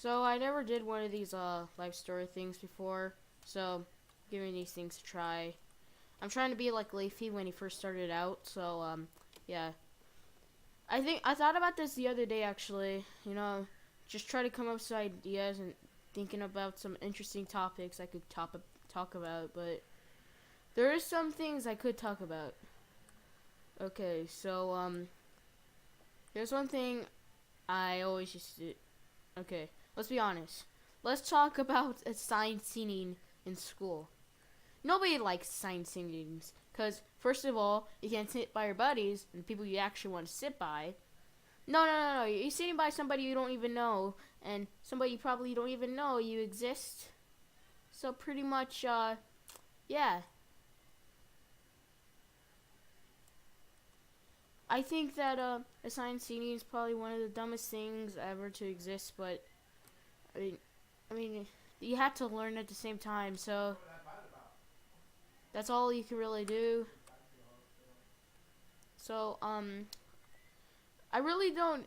So I never did one of these life story things before, so giving these things a try. I'm trying to be like Leafy when he first started out, so yeah. I thought about this the other day actually. Just try to come up with some ideas and thinking about some interesting topics I could talk about, but there is some things I could talk about. Okay, so there's one thing I always used to. Okay, let's be honest. Let's talk about assigned seating in school. Nobody likes assigned seatings because, first of all, you can't sit by your buddies and people you actually want to sit by. No. You're sitting by somebody you don't even know, and somebody you probably don't even know you exist. So pretty much, yeah. I think that assigned seating is probably one of the dumbest things ever to exist, but I mean, I mean, you have to learn at the same time, so that's all you can really do. So, I really don't,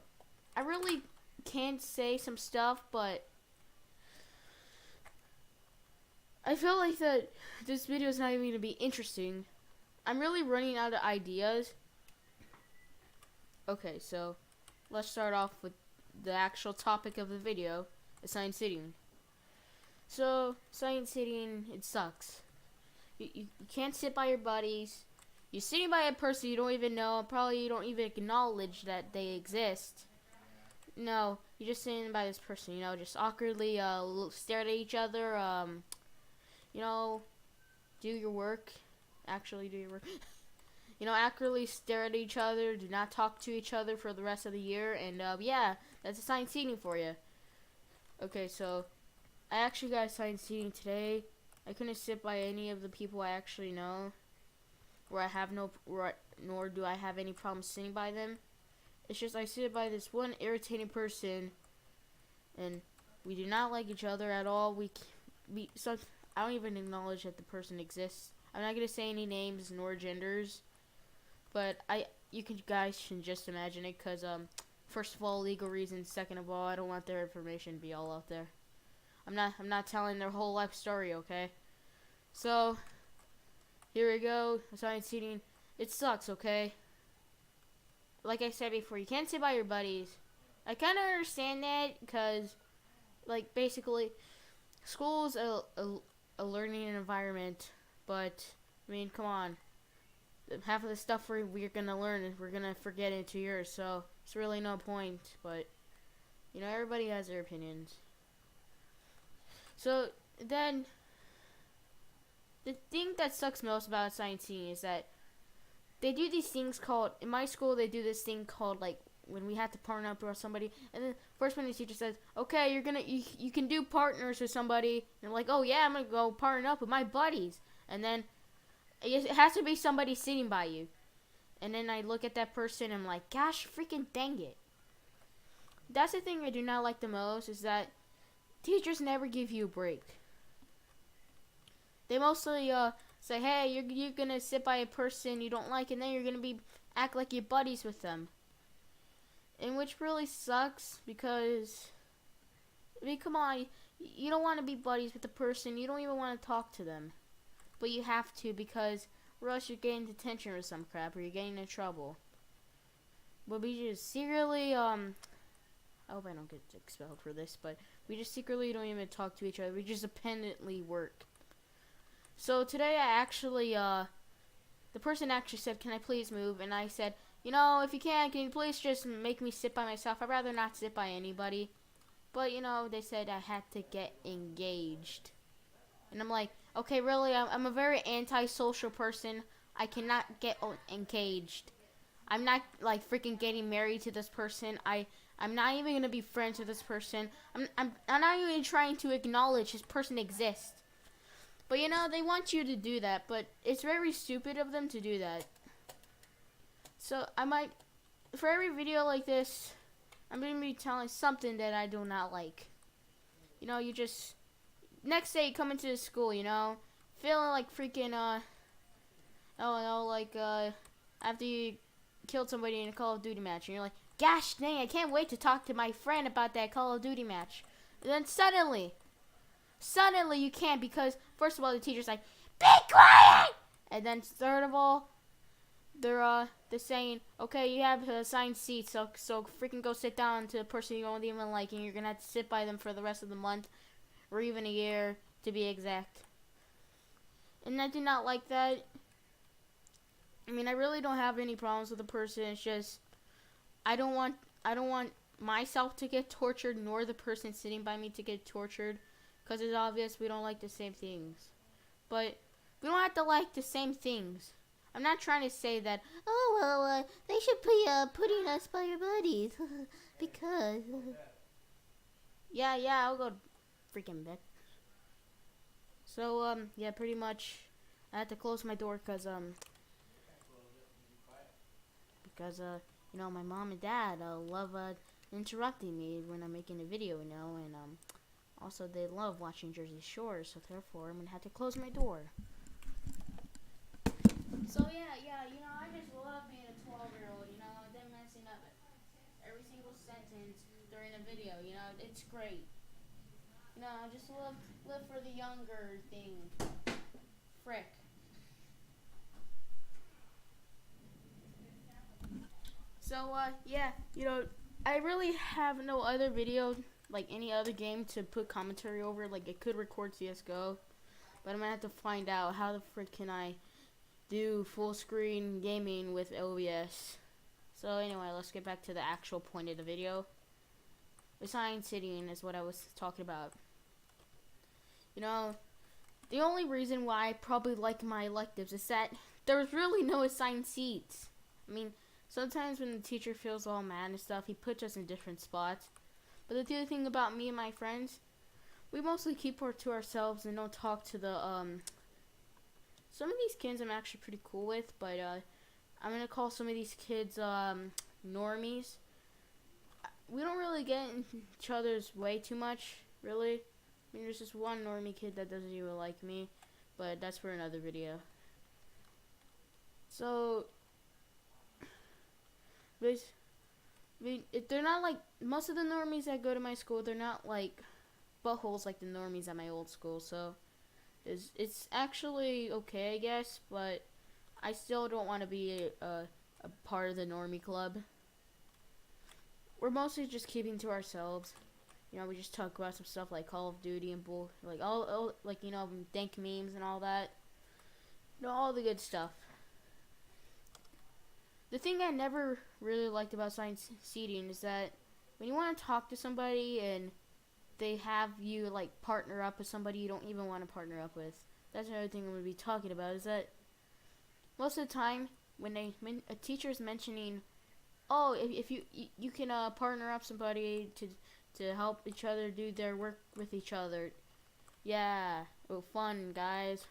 I really can't say some stuff, but I feel like that this video is not even going to be interesting. I'm really running out of ideas. Okay, so let's start off with the actual topic of the video, assigned seating. So, assigned seating, it sucks. You can't sit by your buddies. You're sitting by a person you don't even know. Probably you don't even acknowledge that they exist. No, you're just sitting by this person, just awkwardly stare at each other. Do your work. Actually do your work. Awkwardly stare at each other. Do not talk to each other for the rest of the year. And yeah, that's assigned seating for you. Okay, so I actually got assigned seating today. I couldn't sit by any of the people I actually know, nor do I have any problem sitting by them. It's just I sit by this one irritating person, and we do not like each other at all. So I don't even acknowledge that the person exists. I'm not gonna say any names nor genders, but you guys can just imagine it, cause first of all, legal reasons. Second of all, I don't want their information to be all out there. I'm not telling their whole life story, okay? So, here we go. Assigned seating. It sucks, okay? Like I said before, you can't sit by your buddies. I kind of understand that because, like, basically, school is a learning environment, but, I mean, come on. Half of the stuff we're going to learn, we're going to forget in 2 years, so it's really no point, but, everybody has their opinions. So, then, the thing that sucks most about assigned seating is that they do these things called, in my school, they do this thing called, like, when we have to partner up with somebody, and then first when the teacher says, okay, you can do partners with somebody, and I'm like, oh yeah, I'm gonna go partner up with my buddies, and then it has to be somebody sitting by you, and then I look at that person, and I'm like, gosh, freaking dang it. That's the thing I do not like the most, is that teachers never give you a break. They mostly say, hey, you're gonna sit by a person you don't like, and then you're gonna act like you're buddies with them. And which really sucks because, I mean, come on, you don't want to be buddies with the person, you don't even want to talk to them, but you have to because, or else you're getting detention or some crap, or you're getting in trouble. But we just secretly, I hope I don't get expelled for this, but we just secretly don't even talk to each other. We just independently work. So today I actually, the person actually said, can I please move? And I said, if you can you please just make me sit by myself? I'd rather not sit by anybody. But, they said I had to get engaged. And I'm like, okay, really? I'm a very antisocial person. I cannot get engaged. I'm not, like, freaking getting married to this person. I'm not even going to be friends with this person. I'm not even trying to acknowledge this person exists. But, they want you to do that. But it's very stupid of them to do that. So, for every video like this, I'm going to be telling something that I do not like. You just, next day you come into the school, feeling like freaking, after you killed somebody in a Call of Duty match, and you're like, gosh dang, I can't wait to talk to my friend about that Call of Duty match. And then suddenly you can't, because first of all the teacher's like, be quiet, and then third of all they're saying, okay, you have assigned seats, so freaking go sit down to the person you don't even like, and you're gonna have to sit by them for the rest of the month or even a year to be exact. And I do not like that. I mean, I really don't have any problems with the person. It's just I don't want myself to get tortured, nor the person sitting by me to get tortured, because it's obvious we don't like the same things. But we don't have to like the same things. I'm not trying to say that, oh, well, they should be putting us by your buddies, because, yeah, I'll go freaking bed. So, yeah, pretty much, I had to close my door, because, you know, my mom and dad love interrupting me when I'm making a video, you know, and also they love watching Jersey Shore, so therefore I'm gonna have to close my door. So yeah, you know, I just love being a 12-year-old, you know, them messing up every single sentence during a video, you know, it's great. You know, I just live for the younger thing. Frick. So, yeah, you know, I really have no other video, like any other game to put commentary over. Like, it could record CSGO, but I'm gonna have to find out how the frick can I do full screen gaming with OBS. So anyway, let's get back to the actual point of the video. Assigned sitting is what I was talking about. You know, the only reason why I probably like my electives is that there's really no assigned seats. I mean, sometimes when the teacher feels all mad and stuff, he puts us in different spots. But the other thing about me and my friends, we mostly keep to ourselves and don't talk to the some of these kids I'm actually pretty cool with, but I'm gonna call some of these kids normies. We don't really get in each other's way too much, really. I mean, there's just one normie kid that doesn't even like me, but that's for another video. So, they're not like, most of the normies that go to my school, they're not like buttholes like the normies at my old school, so it's actually okay, I guess, but I still don't want to be a part of the normie club. We're mostly just keeping to ourselves. You know, we just talk about some stuff like Call of Duty and like all like, you know, dank memes and all that. You know, all the good stuff. The thing I never really liked about science seating is that when you want to talk to somebody and they have you like partner up with somebody you don't even want to partner up with. That's another thing I'm going to be talking about, is that most of the time when a teacher is mentioning, oh, if you can partner up somebody to help each other do their work with each other. Yeah, oh, fun, guys.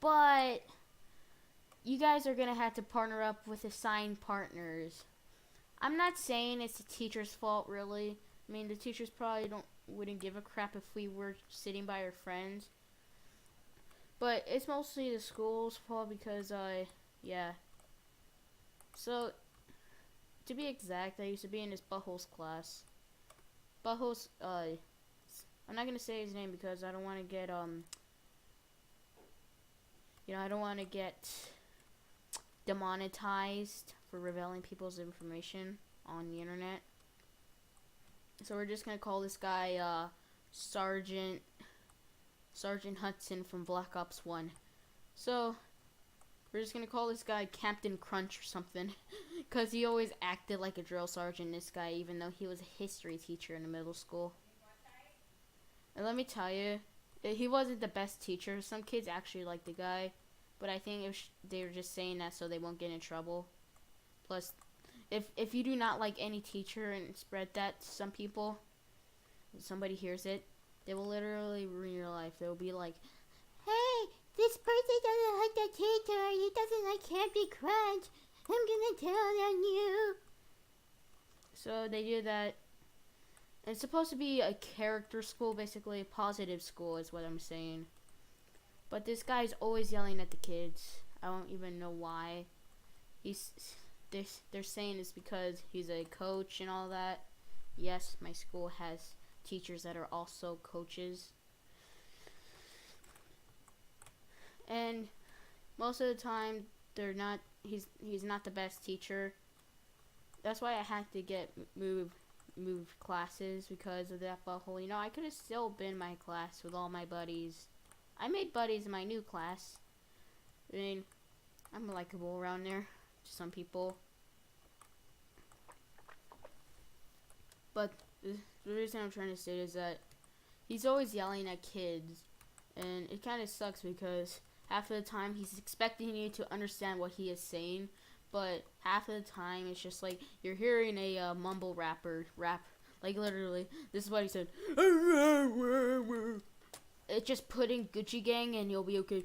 But you guys are going to have to partner up with assigned partners. I'm not saying it's the teacher's fault, really. I mean, the teachers probably wouldn't give a crap if we were sitting by our friends. But it's mostly the school's fault because, yeah. So, to be exact, I used to be in this buttholes class. Buttholes, I'm not gonna say his name because I don't want to get, you know, I don't want to get demonetized for revealing people's information on the internet. So we're just gonna call this guy Sergeant Hudson from Black Ops 1. So we're just gonna call this guy Captain Crunch or something, cause he always acted like a drill sergeant. This guy, even though he was a history teacher in the middle school. And let me tell you, he wasn't the best teacher. Some kids actually liked the guy, but I think they were just saying that so they won't get in trouble. Plus, if you do not like any teacher and spread that to some people, somebody hears it, they will literally ruin your life. They will be like, hey, this person doesn't like the teacher. He doesn't like Captain Crunch. I'm gonna tell on you. So they do that. It's supposed to be a character school, basically a positive school is what I'm saying. But this guy's always yelling at the kids. I don't even know why. They're saying it's because he's a coach and all that. Yes, my school has teachers that are also coaches. And most of the time, they're not. He's not the best teacher. That's why I had to get moved classes because of that butthole. You know, I could have still been in my class with all my buddies. I made buddies in my new class. I mean, I'm likable around there to some people. But the reason I'm trying to say is that he's always yelling at kids, and it kind of sucks because half of the time he's expecting you to understand what he is saying, but half of the time it's just like you're hearing a mumble rapper rap. Like literally, this is what he said. It's just put in Gucci Gang and you'll be okay.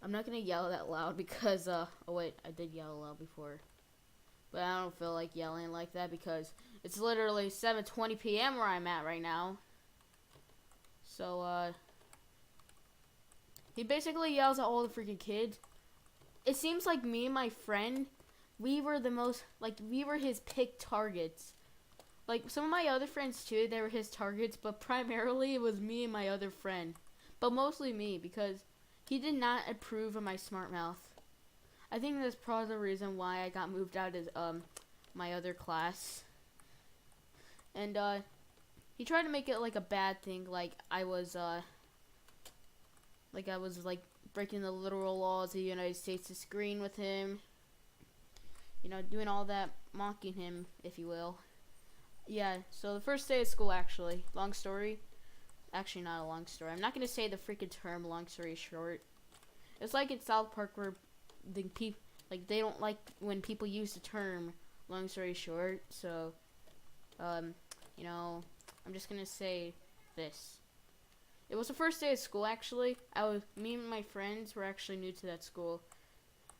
I'm not gonna yell that loud because oh wait, I did yell loud before. But I don't feel like yelling like that because it's literally 7:20 p.m. where I'm at right now. So he basically yells at all the freaking kids. It seems like me and my friend, we were his picked targets. Like some of my other friends too, they were his targets, but primarily it was me and my other friend. But mostly me because he did not approve of my smart mouth. I think that's probably the reason why I got moved out of my other class. And he tried to make it like a bad thing, like I was breaking the literal laws of the United States to screen with him. You know, doing all that, mocking him, if you will. Yeah, so the first day of school, actually, long story. Actually, not a long story. I'm not gonna say the freaking term long story short. It's like in South Park where they don't like when people use the term long story short. So, you know, I'm just gonna say this. It was the first day of school, actually. Me and my friends were actually new to that school.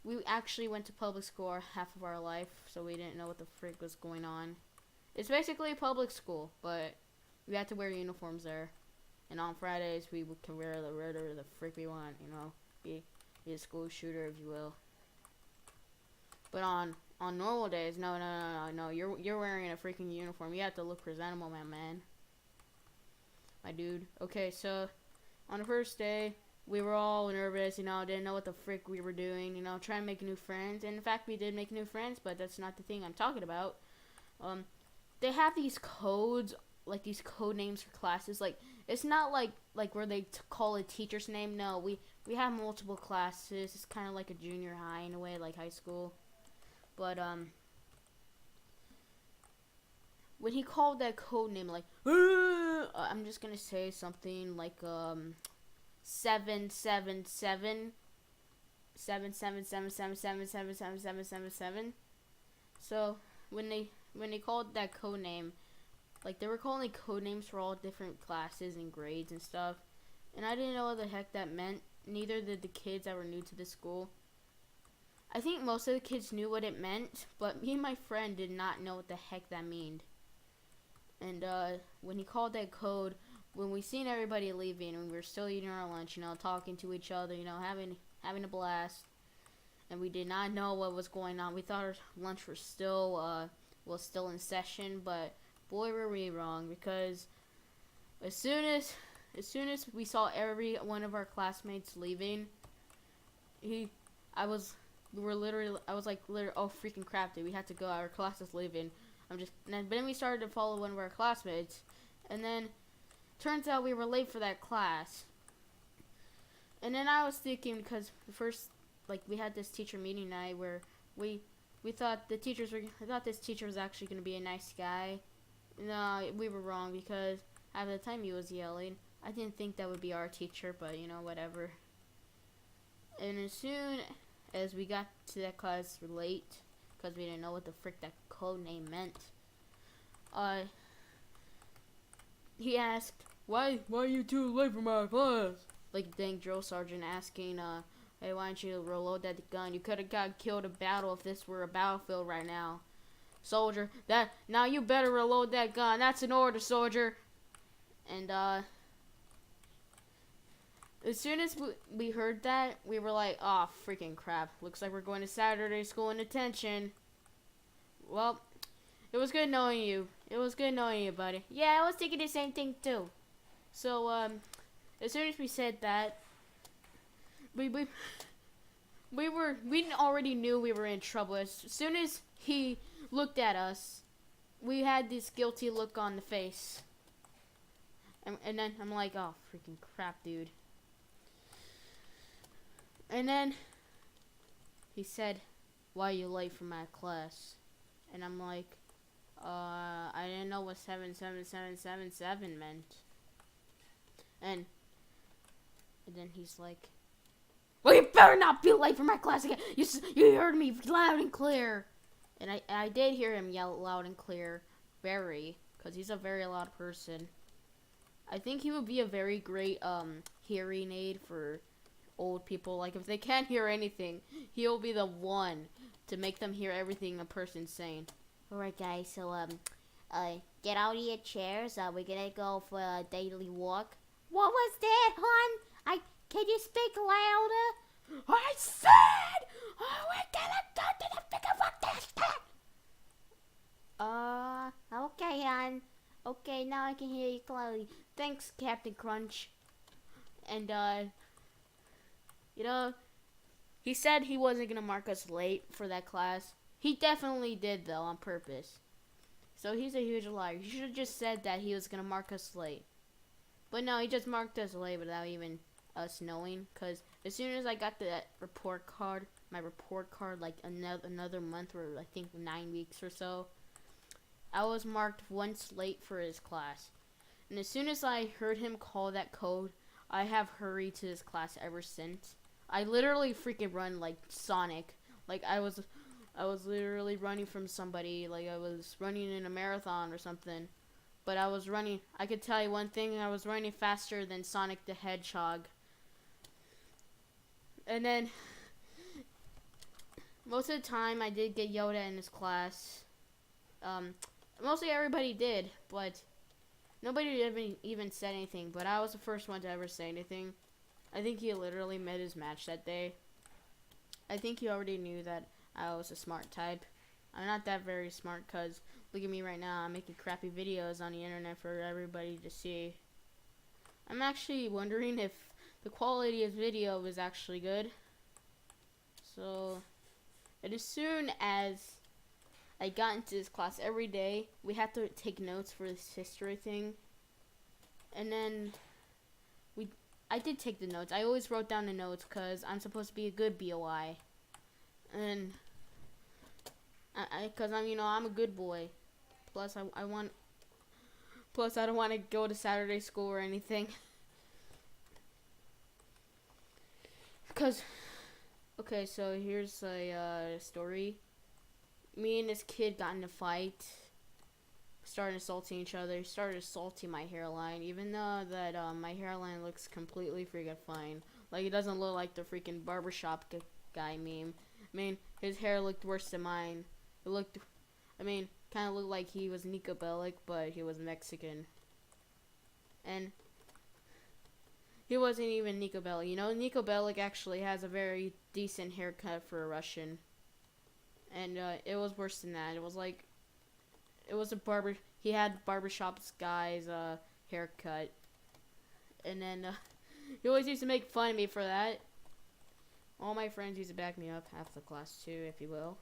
We actually went to public school half of our life, so we didn't know what the frick was going on. It's basically a public school, but we had to wear uniforms there. And on Fridays, we can wear whatever the frick we want, you know. Be a school shooter, if you will. But on normal days, no. You're wearing a freaking uniform. You have to look presentable, my man. My dude. Okay, so on the first day, we were all nervous, you know, didn't know what the frick we were doing, you know, trying to make new friends. And in fact, we did make new friends, but that's not the thing I'm talking about. They have these codes, like these code names for classes. Like, it's not like where they call a teacher's name. No, we have multiple classes. It's kind of like a junior high in a way, like high school. But when he called that code name, like, I'm just gonna say something like 777. So when they called that code name, like they were calling code names for all different classes and grades and stuff, and I didn't know what the heck that meant. Neither did the kids that were new to the school. I think most of the kids knew what it meant, but me and my friend did not know what the heck that meant. And when he called that code, when we seen everybody leaving and we were still eating our lunch, you know, talking to each other, you know, having a blast, and we did not know what was going on. We thought our lunch was still in session, but boy were we wrong, because as soon as we saw every one of our classmates leaving, I was like, oh freaking crap, dude, we had to go. Our class is leaving. But then we started to follow one of our classmates, and then turns out we were late for that class. And then I was thinking, because we had this teacher meeting night where we thought I thought this teacher was actually going to be a nice guy. No, we were wrong, because at the time he was yelling. I didn't think that would be our teacher, but you know, whatever. And as soon as we got to that class late, because we didn't know what the frick that code name meant, he asked, why are you too late for my class? Like a dang drill sergeant asking, hey, why don't you reload that gun? You could have got killed in battle if this were a battlefield right now. Soldier, now you better reload that gun. That's an order, soldier. And as soon as we heard that, we were like, oh, freaking crap. Looks like we're going to Saturday school in detention. Well, It was good knowing you. It was good knowing you, buddy. Yeah, I was thinking the same thing too. So, as soon as we said that, we already knew we were in trouble. As soon as he looked at us, we had this guilty look on the face. And then I'm like, oh, freaking crap, dude. And then he said, why are you late for my class? And I'm like, I didn't know what 77777 meant. And then he's like, well, you better not be late for my class again. You heard me loud and clear. And I did hear him yell loud and clear, because he's a very loud person. I think he would be a very great hearing aid for old people. Like, if they can't hear anything, he'll be the one to make them hear everything a person's saying. Alright, guys, so get out of your chairs. We're gonna go for a daily walk. What was that, hon? Can you speak louder? I said, we're gonna go to the bigger rock district. Okay, hon. Okay, now I can hear you clearly. Thanks, Captain Crunch. And, he said he wasn't gonna mark us late for that class. He definitely did, though, on purpose. So he's a huge liar. He should have just said that he was gonna mark us late. But no, he just marked us late without even us knowing. Because as soon as I got that report card, my report card, like another month or I think 9 weeks or so, I was marked once late for his class. And as soon as I heard him call that code, I have hurried to his class ever since. I literally freaking run like Sonic. Like I was literally running from somebody. Like I was running in a marathon or something. But I was running. I could tell you one thing. I was running faster than Sonic the Hedgehog. And then most of the time I did get yelled at in his class. Mostly everybody did, but nobody even said anything. But I was the first one to ever say anything. I think he literally met his match that day. I think he already knew that I was a smart type. I'm not that very smart, because look at me right now. I'm making crappy videos on the internet for everybody to see. I'm actually wondering if the quality of video was actually good. So, and as soon as I got into this class every day, we had to take notes for this history thing. And then I did take the notes. I always wrote down the notes because I'm supposed to be a good BOI. And because I'm a good boy. Plus I don't want to go to Saturday school or anything. Because okay, so here's a story. Me and this kid got in a fight. Started assaulting each other. He started assaulting my hairline, even though that my hairline looks completely freaking fine. Like, it doesn't look like the freaking barbershop guy meme. I mean, his hair looked worse than mine. It looked, kind of looked like he was Nico Bellic, but he was Mexican. And he wasn't even Nico Bellic. You know, Nico Bellic actually has a very decent haircut for a Russian. And it was worse than that. It was like, he had barbershop's guy's haircut. And then he always used to make fun of me for that. All my friends used to back me up, half the class too, if you will.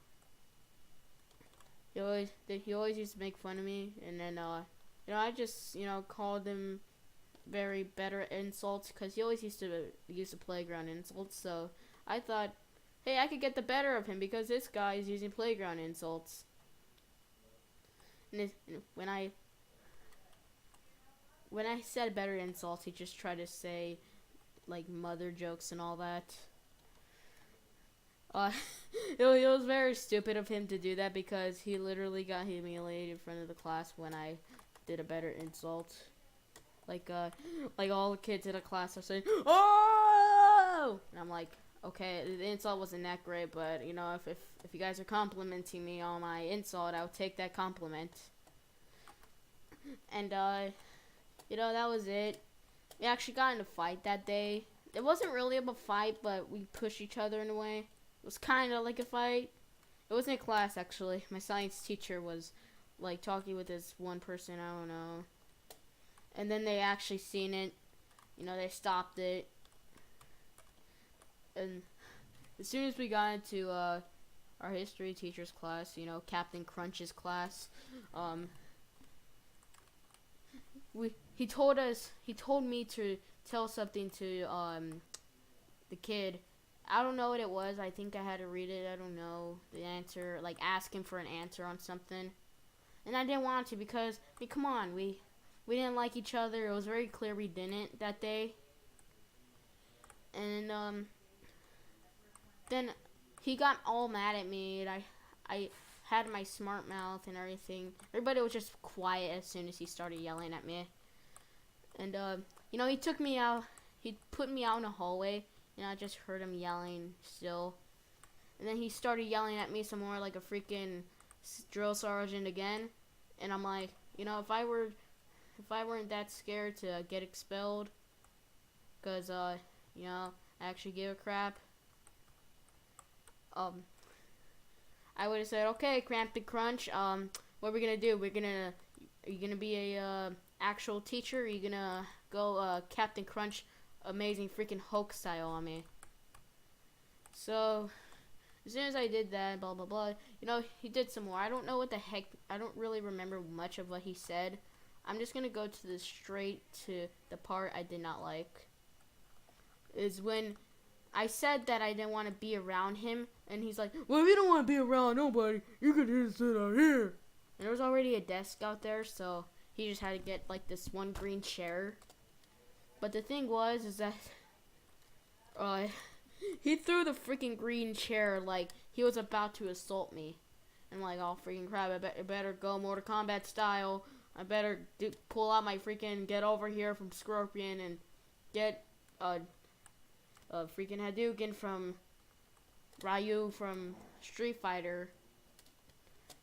He always used to make fun of me, and then I just called him very better insults, because he always used to use the playground insults. So I thought, hey, I could get the better of him because this guy is using playground insults. And when I said better insults, he just tried to say like mother jokes and all that. It was very stupid of him to do that, because he literally got humiliated in front of the class when I did a better insult. Like all the kids in the class are saying, "Oh!" And I'm like, okay, the insult wasn't that great, but if you guys are complimenting me on my insult, I'll take that compliment. And that was it. We actually got in a fight that day. It wasn't really a fight, but we pushed each other in a way. It was kind of like a fight. It wasn't a class, actually. My science teacher was like talking with this one person, I don't know. And then they actually seen it. You know, they stopped it. And as soon as we got into our history teacher's class, you know, Captain Crunch's class, he told me to tell something to the kid. I don't know what it was. I think I had to read it. I don't know the answer. Like, ask him for an answer on something. And I didn't want to because, I mean, come on. We didn't like each other. It was very clear we didn't that day. And, then he got all mad at me. And I had my smart mouth and everything. Everybody was just quiet as soon as he started yelling at me. And, you know, he took me out. He put me out in a hallway. And I just heard him yelling still. And then he started yelling at me some more like a freaking drill sergeant again. And I'm like, you know, if I weren't that scared to get expelled, because, you know, I actually give a crap, I would have said, okay, Crampton Crunch, what are we going to do? Are you going to be a, actual teacher? Or are you going to go, Captain Crunch amazing freaking Hulk style on me? So as soon as I did that, blah blah blah, you know, he did some more. I don't know what the heck. I don't really remember much of what he said. I'm just gonna go to straight to the part I did not like. Is when I said that I didn't want to be around him, and he's like, well, if you don't want to be around nobody, you can just sit out here. And there was already a desk out there, so he just had to get like this one green chair. But the thing was, is that he threw the freaking green chair like he was about to assault me. And like, oh freaking crap, I better go Mortal Kombat style. I better pull out my freaking get over here from Scorpion and get a freaking Hadouken from Ryu from Street Fighter.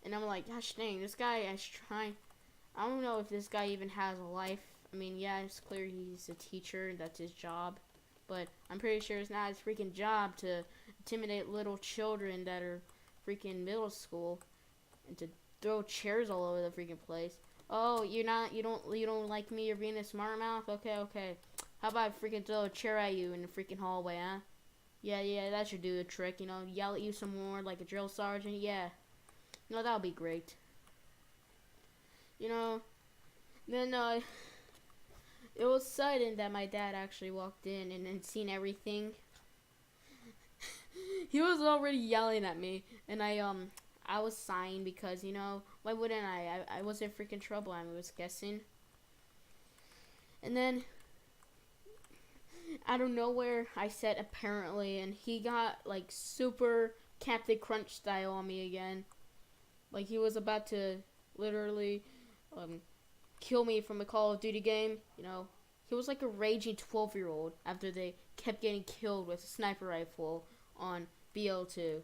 And I'm like, gosh dang, this guy is trying. I don't know if this guy even has a life. I mean, yeah, it's clear he's a teacher, that's his job. But I'm pretty sure it's not his freaking job to intimidate little children that are freaking middle school and to throw chairs all over the freaking place. Oh, you don't like me? You're being a smart mouth? Okay. How about I freaking throw a chair at you in the freaking hallway, huh? Yeah, that should do the trick, you know, yell at you some more like a drill sergeant, yeah. You know, that would be great. You know, then, it was sudden that my dad actually walked in and seen everything. He was already yelling at me, and I was sighing because, you know, why wouldn't I was in freaking trouble, I was guessing. And then, out of nowhere, I said apparently, and he got, like, super Captain Crunch style on me again. Like, he was about to literally, kill me from a Call of Duty game, you know. He was like a raging 12-year-old after they kept getting killed with a sniper rifle on BL2.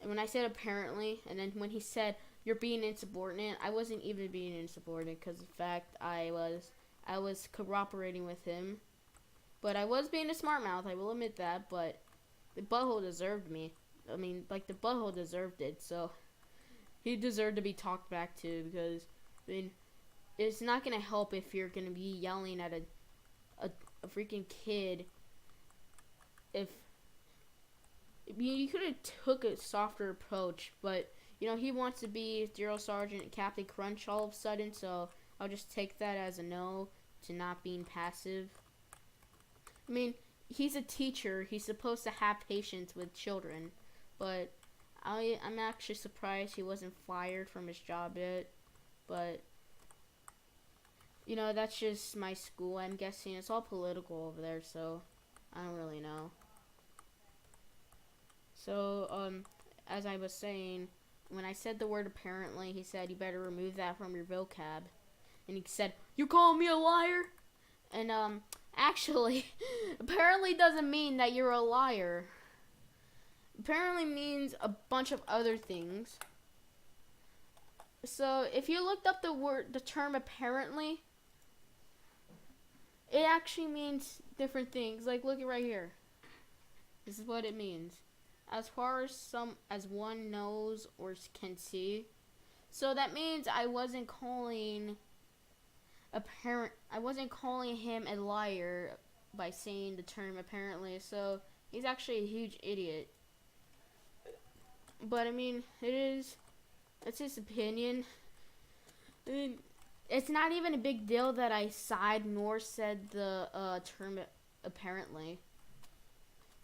And when I said apparently, and then when he said, you're being insubordinate, I wasn't even being insubordinate because, in fact, I was cooperating with him. But I was being a smart mouth, I will admit that, but the butthole deserved me. I mean, like, the butthole deserved it, so he deserved to be talked back to because, I mean, it's not going to help if you're going to be yelling at a freaking kid. If you could have took a softer approach, but, you know, he wants to be Drill Sergeant Captain Crunch all of a sudden, so I'll just take that as a no to not being passive. I mean, he's a teacher. He's supposed to have patience with children, but I'm actually surprised he wasn't fired from his job yet, but you know, that's just my school. I'm guessing it's all political over there, so I don't really know. So, as I was saying, when I said the word apparently, he said, you better remove that from your vocab. And he said, you call me a liar? And, actually, apparently doesn't mean that you're a liar. Apparently means a bunch of other things. So, if you looked up the term apparently, it actually means different things. Like, look at right here. This is what it means. As far as one knows or can see, So that means I wasn't calling him a liar by saying the term apparently. So he's actually a huge idiot. But I mean, it's his opinion. I mean, it's not even a big deal that I sighed nor said the term apparently.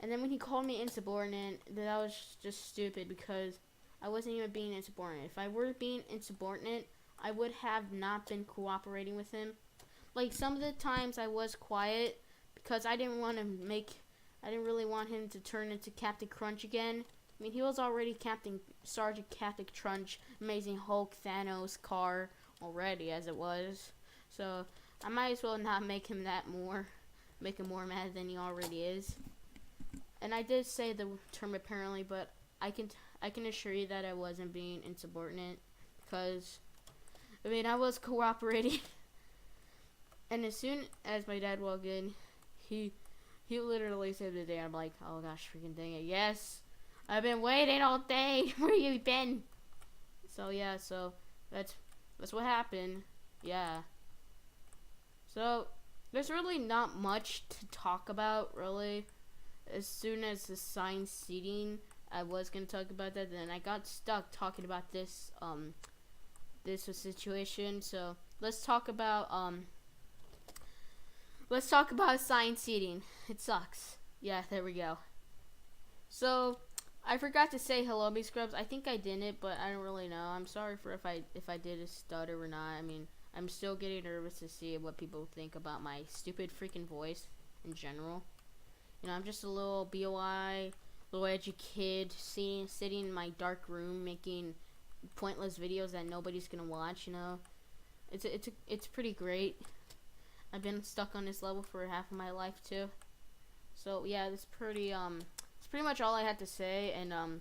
And then when he called me insubordinate, that was just stupid because I wasn't even being insubordinate. If I were being insubordinate, I would have not been cooperating with him. Like, some of the times I was quiet because I didn't really want him to turn into Captain Crunch again. I mean, he was already Sergeant Captain Crunch, Amazing Hulk, Thanos, Car already as it was. So I might as well not make him more mad than he already is. And I did say the term apparently, but I can assure you that I wasn't being insubordinate because I mean I was cooperating. And as soon as my dad walked in, he literally saved the day. I'm like, oh gosh, freaking dang it, yes, I've been waiting all day. Where you been? So yeah, so that's what happened. Yeah. So there's really not much to talk about, really. As soon as the assigned seating, I was gonna talk about that. Then I got stuck talking about this situation. So let's talk about assigned seating. It sucks. Yeah, there we go. So I forgot to say hello, me scrubs. I think I didn't, but I don't really know. I'm sorry for if I did a stutter or not. I mean, I'm still getting nervous to see what people think about my stupid freaking voice in general. You know, I'm just a little BOI, little edgy kid sitting in my dark room making pointless videos that nobody's gonna watch. You know, it's pretty great. I've been stuck on this level for half of my life too. So yeah, it's pretty much all I had to say. And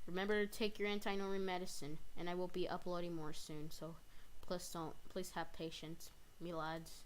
remember to take your anti-norm medicine. And I will be uploading more soon. So please have patience, me lads.